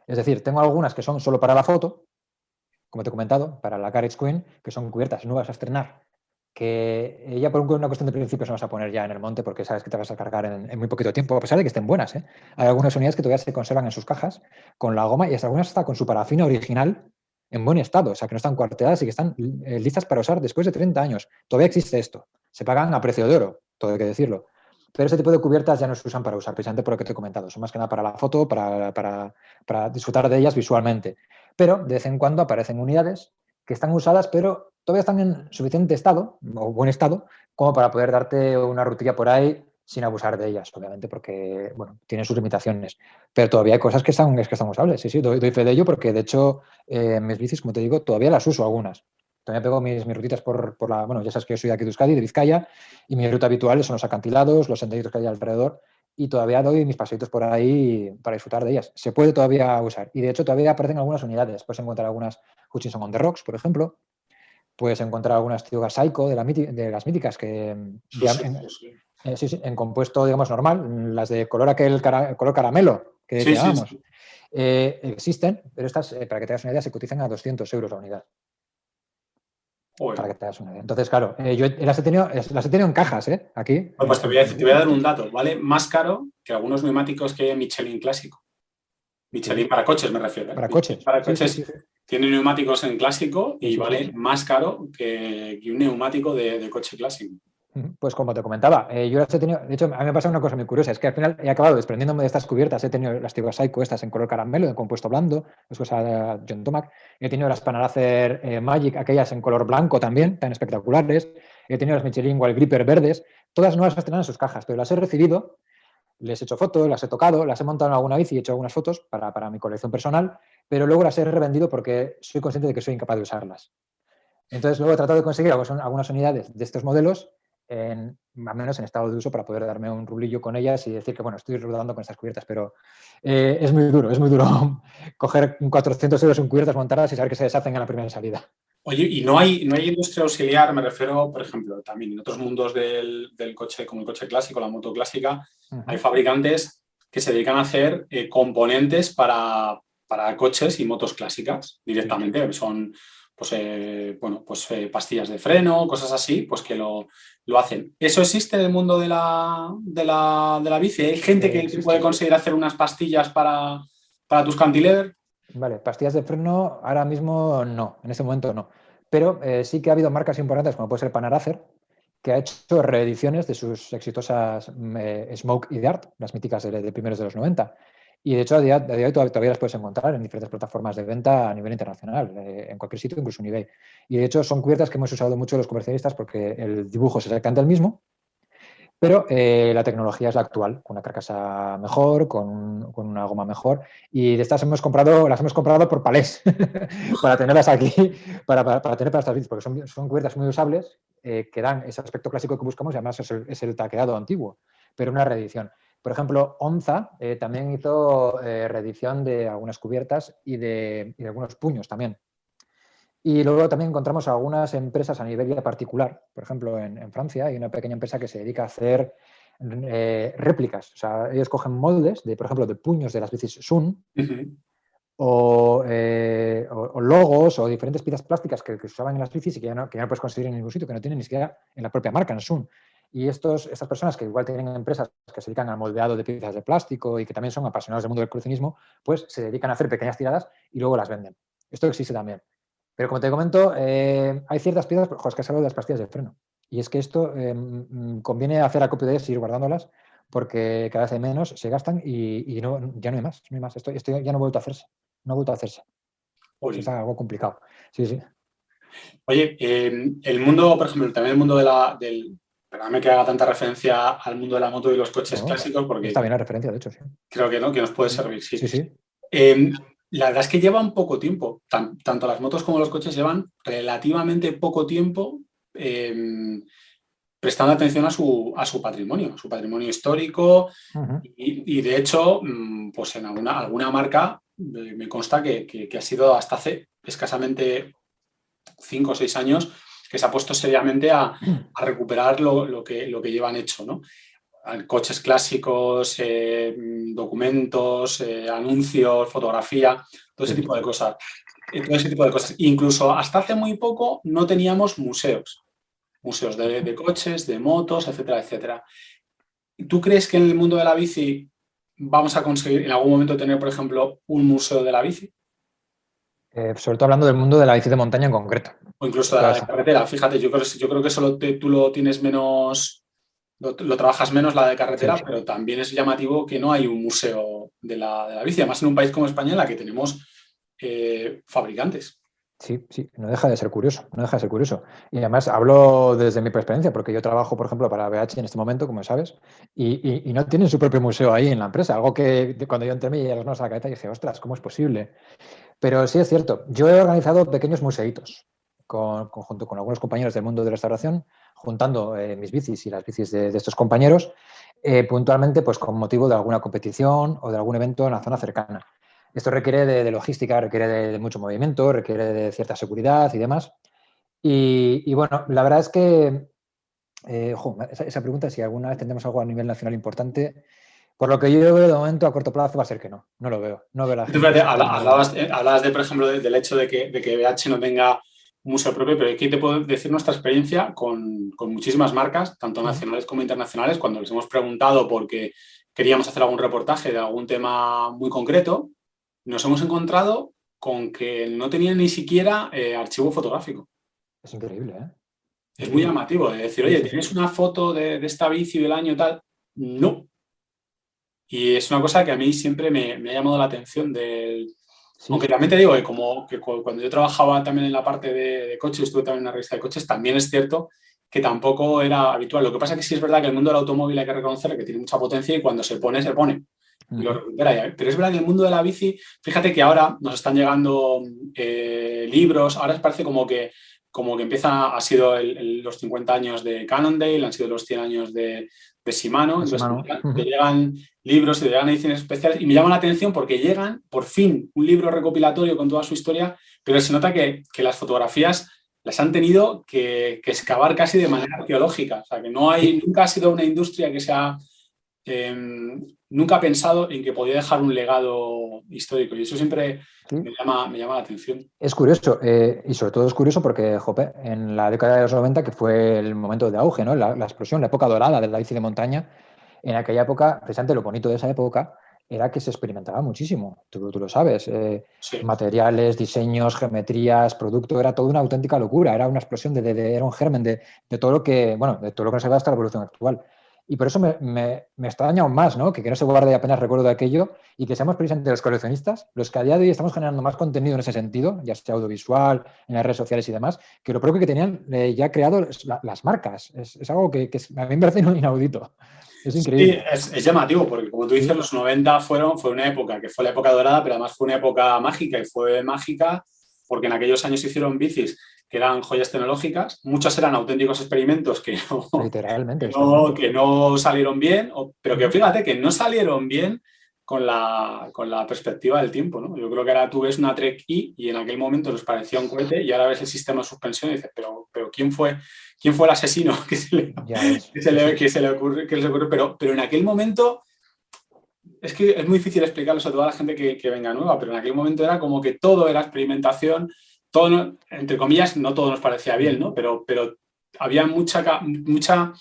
Speaker 3: Es decir, tengo algunas que son solo para la foto, como te he comentado, para la Carriage Queen, que son cubiertas nuevas a estrenar, que ya por una cuestión de principios no vas a poner ya en el monte porque sabes que te vas a cargar en muy poquito tiempo, a pesar de que estén buenas. Hay algunas unidades que todavía se conservan en sus cajas con la goma y hasta algunas hasta con su parafina original en buen estado, o sea, que no están cuarteadas y que están listas para usar después de 30 años. Todavía existe esto. Se pagan a precio de oro, todo hay que decirlo. Pero ese tipo de cubiertas ya no se usan para usar, precisamente por lo que te he comentado. Son más que nada para la foto, para disfrutar de ellas visualmente. Pero de vez en cuando aparecen unidades que están usadas, pero todavía están en suficiente estado, o buen estado, como para poder darte una rutilla por ahí sin abusar de ellas, obviamente, porque, bueno, tienen sus limitaciones. Pero todavía hay cosas que están usables. Sí, doy fe de ello, porque de hecho, mis bicis, como te digo, todavía las uso algunas. Todavía pego mis rutitas por la... Bueno, ya sabes que yo soy de aquí de Euskadi, de Vizcaya, y mi ruta habitual son los acantilados, los senderos que hay alrededor, y todavía doy mis paseitos por ahí para disfrutar de ellas. Se puede todavía usar. Y de hecho todavía aparecen algunas unidades. Puedes encontrar algunas Hutchinson on the Rocks, por ejemplo. Puedes encontrar algunas Tioga Psycho de las míticas que en compuesto, digamos, normal, las de color color caramelo, que llamamos. Existen, pero estas, para que te hagas una idea, se cotizan a 200 euros la unidad. Para que te hagas una idea. Entonces, claro, yo las he tenido en cajas, aquí.
Speaker 2: Pues te voy a dar un dato, ¿vale? Más caro que algunos neumáticos que hay en Michelin clásico. Michelin para coches, me refiero.
Speaker 3: Para coches.
Speaker 2: Para coches sí. Tiene neumáticos en clásico y vale más caro que un neumático de coche clásico.
Speaker 3: Pues como te comentaba, yo las he tenido, de hecho, a mí me ha pasado una cosa muy curiosa, es que al final he acabado desprendiéndome de estas cubiertas, he tenido las Tioga Psycho estas en color caramelo, de compuesto blando, es cosa de John Tomac, he tenido las Panaracer Magic, aquellas en color blanco también, tan espectaculares, he tenido las Michelin Wild Gripper verdes, todas nuevas estrenadas en sus cajas, pero las he recibido, les he hecho fotos, las he tocado, las he montado en alguna bici y he hecho algunas fotos para mi colección personal, pero luego las he revendido porque soy consciente de que soy incapaz de usarlas. Entonces luego he tratado de conseguir algunas unidades de estos modelos, al menos en estado de uso, para poder darme un rublillo con ellas y decir que, bueno, estoy rodando con estas cubiertas, pero es muy duro coger 400 euros en cubiertas montadas y saber que se deshacen en la primera salida.
Speaker 2: Oye, ¿y no hay industria auxiliar? Me refiero, por ejemplo, también en otros mundos del coche, como el coche clásico, la moto clásica, hay fabricantes que se dedican a hacer componentes para coches y motos clásicas directamente. Son pastillas de freno, cosas así, pues que lo hacen. ¿Eso existe en el mundo de la bici? ¿Hay gente que puede conseguir hacer unas pastillas para tus cantilever?
Speaker 3: Vale, pastillas de freno ahora mismo no, en este momento no. Pero sí que ha habido marcas importantes, como puede ser Panaracer, que ha hecho reediciones de sus exitosas Smoke y Dart, las míticas de primeros de los 90. Y de hecho, a día de hoy todavía las puedes encontrar en diferentes plataformas de venta a nivel internacional, en cualquier sitio, incluso en eBay. Y de hecho, son cubiertas que hemos usado mucho los comercialistas porque el dibujo es exactamente el mismo, pero la tecnología es la actual, con una carcasa mejor, con una goma mejor. Y de estas las hemos comprado por palés para tenerlas aquí, para tener para estas bicis, porque son cubiertas muy usables que dan ese aspecto clásico que buscamos y además es el taqueado antiguo, pero una reedición. Por ejemplo, Onza también hizo reedición de algunas cubiertas y de algunos puños también. Y luego también encontramos algunas empresas a nivel ya particular. Por ejemplo, en Francia hay una pequeña empresa que se dedica a hacer réplicas. O sea, ellos cogen moldes, por ejemplo, de puños de las bicis Sun o logos o diferentes piezas plásticas que se usaban en las bicis y que ya no puedes conseguir en ningún sitio, que no tienen ni siquiera en la propia marca, en Sun. Y estas personas que igual tienen empresas que se dedican al moldeado de piezas de plástico y que también son apasionados del mundo del coleccionismo, pues se dedican a hacer pequeñas tiradas y luego las venden. Esto existe también. Pero como te comento, hay ciertas piezas, es que has hablado de las pastillas de freno. Y es que esto conviene hacer acopio de ellas y ir guardándolas porque cada vez hay menos, se gastan y ya no hay más. No hay más. Esto ya no ha vuelto a hacerse. No ha vuelto a hacerse. Es algo complicado. Sí, sí.
Speaker 2: Oye, el mundo, por ejemplo, también el mundo del... Perdóname que haga tanta referencia al mundo de la moto y los coches clásicos, porque
Speaker 3: está bien la referencia, de hecho, sí.
Speaker 2: Creo que no, que nos puede servir, sí.
Speaker 3: Sí, sí.
Speaker 2: La verdad es que llevan poco tiempo. Tanto las motos como los coches llevan relativamente poco tiempo prestando atención a su patrimonio histórico. Y de hecho, pues en alguna marca me consta que ha sido hasta hace escasamente 5 o 6 años que se ha puesto seriamente a recuperar lo que llevan hecho, ¿no? Coches clásicos, documentos, anuncios, fotografía, todo ese tipo de cosas. Incluso hasta hace muy poco no teníamos museos de coches, de motos, etcétera, etcétera. ¿Tú crees que en el mundo de la bici vamos a conseguir en algún momento tener, por ejemplo, un museo de la bici?
Speaker 3: Sobre todo hablando del mundo de la bici de montaña en concreto.
Speaker 2: O incluso de la de carretera. Fíjate, yo creo que solo tú lo tienes menos, lo trabajas menos la de carretera, sí. Pero también es llamativo que no hay un museo de la bici. Además, en un país como España, en la que tenemos fabricantes.
Speaker 3: Sí, sí, no deja de ser curioso, no deja de ser curioso. Y además hablo desde mi experiencia, porque yo trabajo, por ejemplo, para BH en este momento, como sabes, y no tienen su propio museo ahí en la empresa. Algo que cuando yo entré me llegué las manos a la cabeza y dije, ostras, ¿cómo es posible? Pero sí es cierto, yo he organizado pequeños museitos junto con algunos compañeros del mundo de la restauración, juntando mis bicis y las bicis de estos compañeros, puntualmente pues con motivo de alguna competición o de algún evento en la zona cercana. Esto requiere de logística, requiere de mucho movimiento, requiere de cierta seguridad y demás. Y bueno, la verdad es que esa pregunta, si alguna vez tendremos algo a nivel nacional importante, por lo que yo veo de momento a corto plazo va a ser que no lo veo. No veo la gente.
Speaker 2: Fíjate, hablabas de, por ejemplo, del hecho de que BH no tenga un museo propio, pero aquí te puedo decir nuestra experiencia con muchísimas marcas, tanto nacionales como internacionales, cuando les hemos preguntado porque queríamos hacer algún reportaje de algún tema muy concreto, nos hemos encontrado con que no tenían ni siquiera archivo fotográfico.
Speaker 3: Es increíble, ¿eh?
Speaker 2: Es muy llamativo de decir, oye, ¿tienes una foto de esta bici del año tal? No. Y es una cosa que a mí siempre me ha llamado la atención. Aunque también te digo que cuando yo trabajaba también en la parte de coches, estuve también en una revista de coches, también es cierto que tampoco era habitual. Lo que pasa es que sí es verdad que el mundo del automóvil hay que reconocer que tiene mucha potencia y cuando se pone, se pone. Y lo recupera. Pero es verdad que el mundo de la bici, fíjate que ahora nos están llegando libros, ahora parece como que ha sido los 50 años de Cannondale, han sido los 100 años de Shimano. Entonces te llegan libros y te llegan ediciones especiales y me llama la atención porque llegan, por fin, un libro recopilatorio con toda su historia, pero se nota que las fotografías las han tenido que excavar casi de manera arqueológica. O sea, que nunca ha sido una industria que sea... nunca ha pensado en que podía dejar un legado histórico y eso siempre me llama la atención.
Speaker 3: Es curioso y sobre todo es curioso porque en la década de los 90, que fue el momento de auge, ¿no? la explosión, la época dorada de la bici de montaña, en aquella época, precisamente lo bonito de esa época era que se experimentaba muchísimo, tú lo sabes, materiales, diseños, geometrías, producto, era toda una auténtica locura, era una explosión, era un germen de todo lo que, de todo lo que nos ha dado hasta la evolución actual. Y por eso me extraña aún más, ¿no? Que no se guarde apenas recuerdo de aquello y que seamos precisamente los coleccionistas los que a día de hoy estamos generando más contenido en ese sentido, ya sea audiovisual, en las redes sociales y demás, que lo propio que tenían ya creado las marcas. Es algo que a mí me parece inaudito. Es increíble.
Speaker 2: Sí, es llamativo porque, como tú dices, los 90 fue una época que fue la época dorada, pero además fue una época mágica y fue mágica porque en aquellos años se hicieron bicis que eran joyas tecnológicas, muchos eran auténticos experimentos que no salieron bien, pero que fíjate que no salieron bien con la perspectiva del tiempo, ¿no? Yo creo que ahora tú ves una Trek I y en aquel momento les parecía un cohete y ahora ves el sistema de suspensión y dices, pero ¿quién fue el asesino que se le ocurre? Pero en aquel momento es que es muy difícil explicarlo sobre todo a la gente que venga nueva, pero en aquel momento era como que todo era experimentación, todo, entre comillas, no todo nos parecía bien, ¿no? Pero había mucha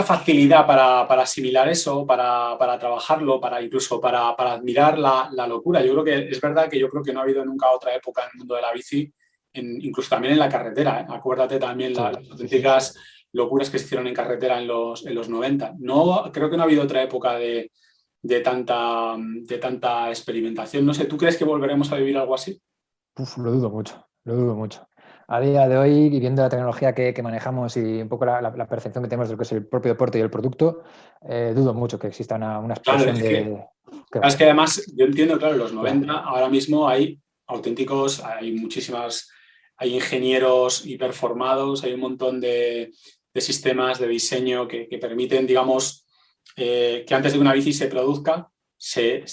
Speaker 2: facilidad para asimilar eso, para trabajarlo, incluso para admirar la locura. Yo creo que es verdad que yo creo que no ha habido nunca otra época en el mundo de la bici, incluso también en la carretera, ¿eh? Acuérdate también
Speaker 3: Sí,
Speaker 2: las auténticas locuras que se hicieron en carretera en los 90. No, creo que no ha habido otra época de tanta experimentación. No sé, ¿tú crees que volveremos a vivir algo así?
Speaker 3: Uf, lo dudo mucho, lo dudo mucho. A día de hoy, y viendo la tecnología que manejamos y un poco la percepción que tenemos de lo que es el propio deporte y el producto, dudo mucho que exista una
Speaker 2: Claro,
Speaker 3: explosión
Speaker 2: es que,
Speaker 3: de... ¿Qué va?
Speaker 2: sabes que además, yo entiendo, claro, en los
Speaker 3: ¿Qué va?
Speaker 2: 90 ahora mismo hay auténticos, hay ingenieros hiperformados, hay un montón de sistemas de diseño que permiten, digamos, que antes de que una bici se produzca,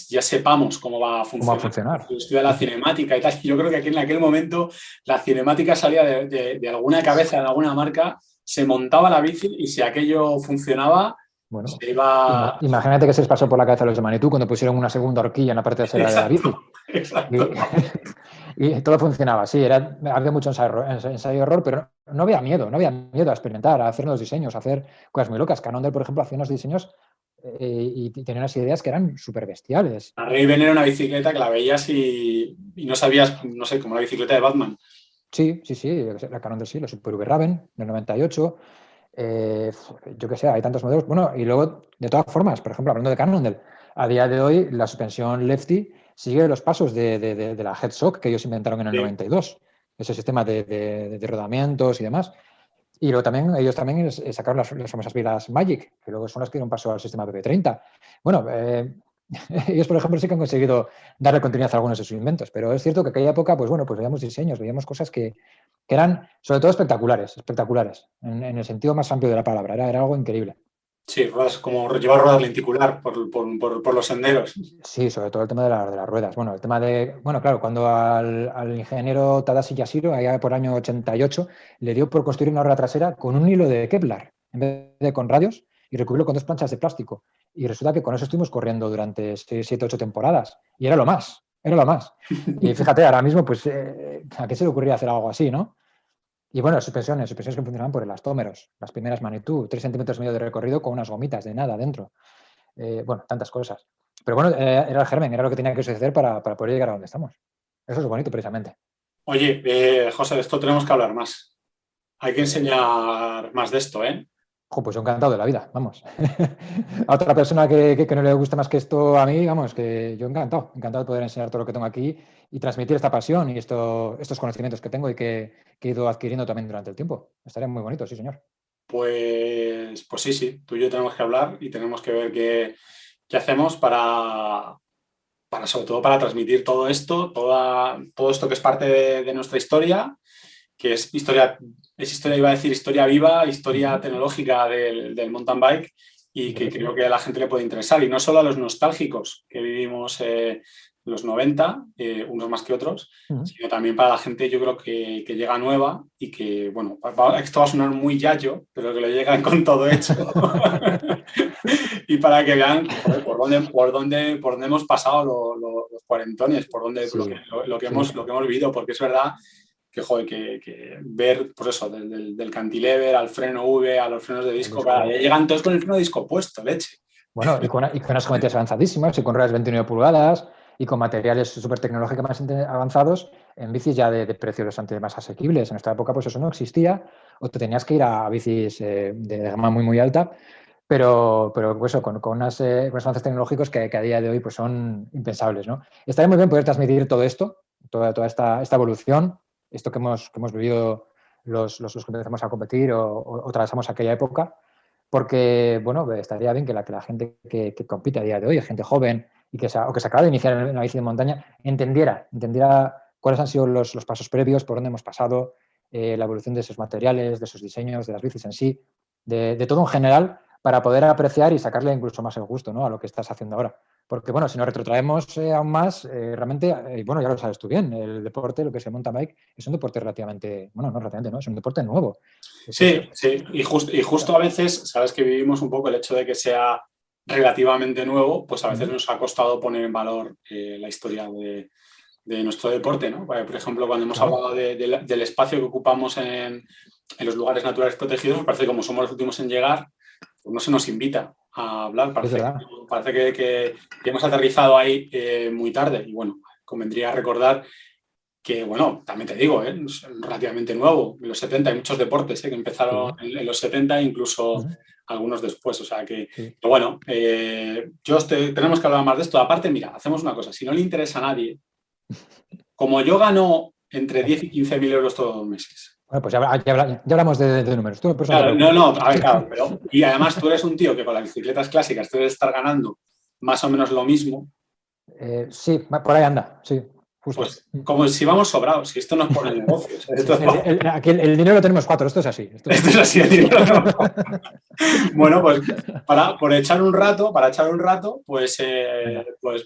Speaker 2: ya sepamos cómo va a
Speaker 3: ¿Cómo va a
Speaker 2: funcionar.
Speaker 3: funcionar?
Speaker 2: Estudia la
Speaker 3: Sí, sí.
Speaker 2: cinemática y tal. Yo creo que aquí en aquel momento la cinemática salía de alguna cabeza, de alguna marca, se montaba la bici y si aquello funcionaba,
Speaker 3: Bueno,
Speaker 2: se iba.
Speaker 3: imagínate que se les pasó por la cabeza a los de Manitou cuando pusieron una segunda horquilla en la parte trasera de la bici.
Speaker 2: Exacto, exacto.
Speaker 3: Y, y todo funcionaba, sí, había mucho ensayo-error, pero no había miedo, no había miedo a experimentar, a hacer nuevos diseños, a hacer cosas muy locas. Cannondale, por ejemplo, hacía unos diseños y tenía unas ideas que eran súper bestiales.
Speaker 2: La Raven era una bicicleta que la veías y no sabías, no sé, como la bicicleta de Batman.
Speaker 3: Sí, sí, sí, la Cannondale sí, la Super V Raven del 98. Yo qué sé, hay tantos modelos. Bueno, y luego, de todas formas, por ejemplo, hablando de Cannondale, a día de hoy la suspensión Lefty sigue los pasos de la Headstock que ellos inventaron en el
Speaker 2: Sí.
Speaker 3: 92. Ese sistema de rodamientos y demás. Y luego también, ellos también sacaron las famosas pilas Magic, que luego son las que dieron paso al sistema PP30. Bueno, ellos, por ejemplo, sí que han conseguido darle continuidad a algunos de sus inventos, pero es cierto que aquella época, pues bueno, pues veíamos diseños, veíamos cosas que eran, sobre todo, espectaculares, espectaculares, en el sentido más amplio de la palabra. Era algo increíble.
Speaker 2: Sí, ruedas, como llevar ruedas lenticular por los senderos.
Speaker 3: Sí, sobre todo el tema de las ruedas. Bueno, el tema de. Bueno, claro, cuando al ingeniero Tadashi Yashiro, allá por año 88, le dio por construir una rueda trasera con un hilo de Kevlar, en vez de con radios, y recubrirlo con dos planchas de plástico. Y resulta que con eso estuvimos corriendo durante 7, 8 temporadas. Y era lo más, era lo más. Y fíjate, ahora mismo, pues, ¿a qué se le ocurría hacer algo así, no? Y bueno, suspensiones que funcionaban por elastómeros. Las primeras Manitou, 3,5 centímetros de recorrido con unas gomitas de nada dentro. Bueno, tantas cosas. Pero bueno, era el germen, era lo que tenía que suceder para poder llegar a donde estamos. Eso es bonito, precisamente.
Speaker 2: Oye, José, de esto tenemos que hablar más. Hay que enseñar más de esto, ¿eh?
Speaker 3: Ojo, pues yo encantado de la vida, vamos. A otra persona que no le guste más que esto a mí, vamos, que yo encantado, encantado de poder enseñar todo lo que tengo aquí y transmitir esta pasión y estos conocimientos que tengo y que he ido adquiriendo también durante el tiempo. Estaría muy bonito, sí, señor.
Speaker 2: Pues sí, tú y yo tenemos que hablar y tenemos que ver qué hacemos sobre todo para transmitir todo esto, todo esto que es parte de nuestra historia, que es historia, iba a decir historia viva, historia tecnológica del mountain bike y que creo que a la gente le puede interesar. Y no solo a los nostálgicos que vivimos los 90, unos más que otros, sino también para la gente, yo creo que llega nueva y que, bueno, esto va a sonar muy yayo, pero que lo llegan con todo hecho. Y para que vean, joder, por dónde hemos pasado los cuarentones,
Speaker 3: Sí,
Speaker 2: lo que
Speaker 3: sí.
Speaker 2: hemos vivido, porque es verdad que, joder, que ver, pues eso, del cantilever al freno V, a los frenos de
Speaker 3: El
Speaker 2: disco,
Speaker 3: disco.
Speaker 2: ya llegan todos con el freno de disco puesto, leche.
Speaker 3: Bueno, y con unas geometrías avanzadísimas y con ruedas 29 pulgadas y con materiales súper tecnológicamente avanzados en bicis ya de precios bastante más asequibles. En nuestra época pues eso no existía o te tenías que ir a bicis de gama muy, muy alta, pero pues eso, con unos avances tecnológicos que a día de hoy pues son impensables, ¿no? Estaría muy bien poder transmitir todo esto, toda esta evolución, esto que hemos vivido los que empezamos a competir o atravesamos aquella época porque, bueno, estaría bien que la gente que compite a día de hoy, gente joven y que se acaba de iniciar en la bici de montaña, entendiera cuáles han sido los pasos previos, por dónde hemos pasado, la evolución de esos materiales, de esos diseños, de las bicis en sí, de todo en general, para poder apreciar y sacarle incluso más el gusto, ¿no?, a lo que estás haciendo ahora. Porque, bueno, si nos retrotraemos aún más, realmente, bueno, ya lo sabes tú bien, el deporte, lo que es el mountain bike, es un deporte relativamente, bueno, no relativamente, no, es un deporte nuevo.
Speaker 2: Sí, sí, y justo a veces, sabes que vivimos un poco el hecho de que sea relativamente nuevo, pues a veces nos ha costado poner en valor la historia de nuestro deporte, ¿no? Por ejemplo, cuando hemos hablado del espacio que ocupamos en los lugares naturales protegidos, pues parece que como somos los últimos en llegar, pues no se nos invita a hablar. Parece que hemos aterrizado ahí muy tarde. Y bueno, convendría recordar que, bueno, también te digo, es relativamente nuevo. En los 70 hay muchos deportes que empezaron en los 70, incluso algunos después. O sea que, pero bueno, tenemos que hablar más de esto. Aparte, mira, hacemos una cosa. Si no le interesa a nadie, como yo gano entre 10 y 15.000 euros todos los meses.
Speaker 3: Bueno, pues ya hablamos de números. Tú, pues,
Speaker 2: claro, a ver, claro, pero, y además tú eres un tío que con las bicicletas clásicas tú debes estar ganando más o menos lo mismo.
Speaker 3: Sí, por ahí anda, sí. Justo.
Speaker 2: Pues como si vamos sobrados, si esto no es por el negocio.
Speaker 3: Aquí el dinero lo tenemos 4, esto es así.
Speaker 2: Esto es así, el dinero Bueno, pues para echar un rato, pues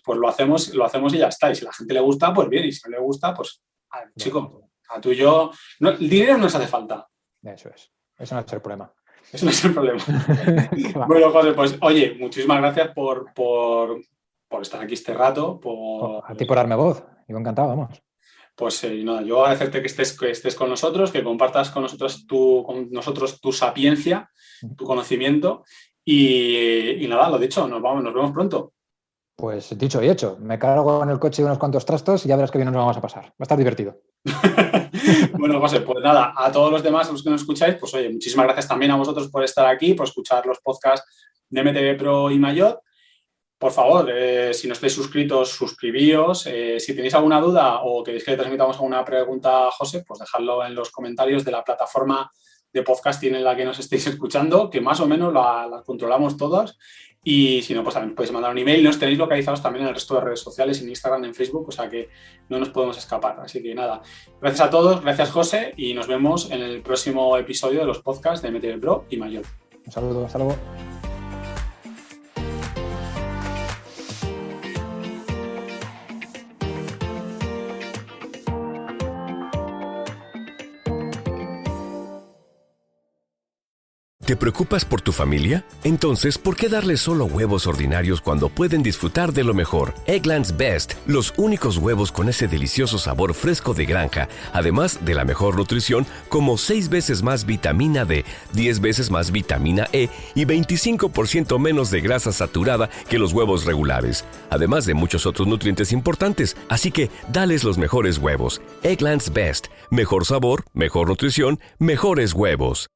Speaker 2: lo hacemos y ya está. Y si a la gente le gusta, pues bien, y si no le gusta, pues chico, a tú y yo. No, el dinero no nos hace falta.
Speaker 3: Eso no es el problema.
Speaker 2: Eso no es el problema. Bueno, José, pues oye, muchísimas gracias por estar aquí este rato.
Speaker 3: A ti por darme voz. Yo encantado, vamos.
Speaker 2: Pues nada, yo agradecerte que estés con nosotros, que compartas con nosotros tu sapiencia, tu conocimiento y nada, lo dicho, nos vemos pronto.
Speaker 3: Pues dicho y hecho, me cargo en el coche unos cuantos trastos y ya verás que bien nos vamos a pasar. Va a estar divertido.
Speaker 2: Bueno, José, pues nada, a todos los demás, a los que nos escucháis, pues oye, muchísimas gracias también a vosotros por estar aquí, por escuchar los podcasts de MTB Pro y Maillot. Por favor, si no estáis suscritos, suscribíos. Si tenéis alguna duda o queréis que le transmitamos alguna pregunta a José, pues dejadlo en los comentarios de la plataforma de podcasting en la que nos estéis escuchando, que más o menos la controlamos todos. Y si no, pues también podéis mandar un email. Nos tenéis localizados también en el resto de redes sociales, en Instagram, en Facebook, o sea que no nos podemos escapar. Así que nada, gracias a todos, gracias José, y nos vemos en el próximo episodio de los podcasts de MTB Pro y Maillot.
Speaker 3: Un saludo, hasta luego.
Speaker 4: ¿Te preocupas por tu familia? Entonces, ¿por qué darles solo huevos ordinarios cuando pueden disfrutar de lo mejor? Eggland's Best, los únicos huevos con ese delicioso sabor fresco de granja, además de la mejor nutrición, como 6 veces más vitamina D, 10 veces más vitamina E y 25% menos de grasa saturada que los huevos regulares, además de muchos otros nutrientes importantes. Así que, dales los mejores huevos. Eggland's Best, mejor sabor, mejor nutrición, mejores huevos.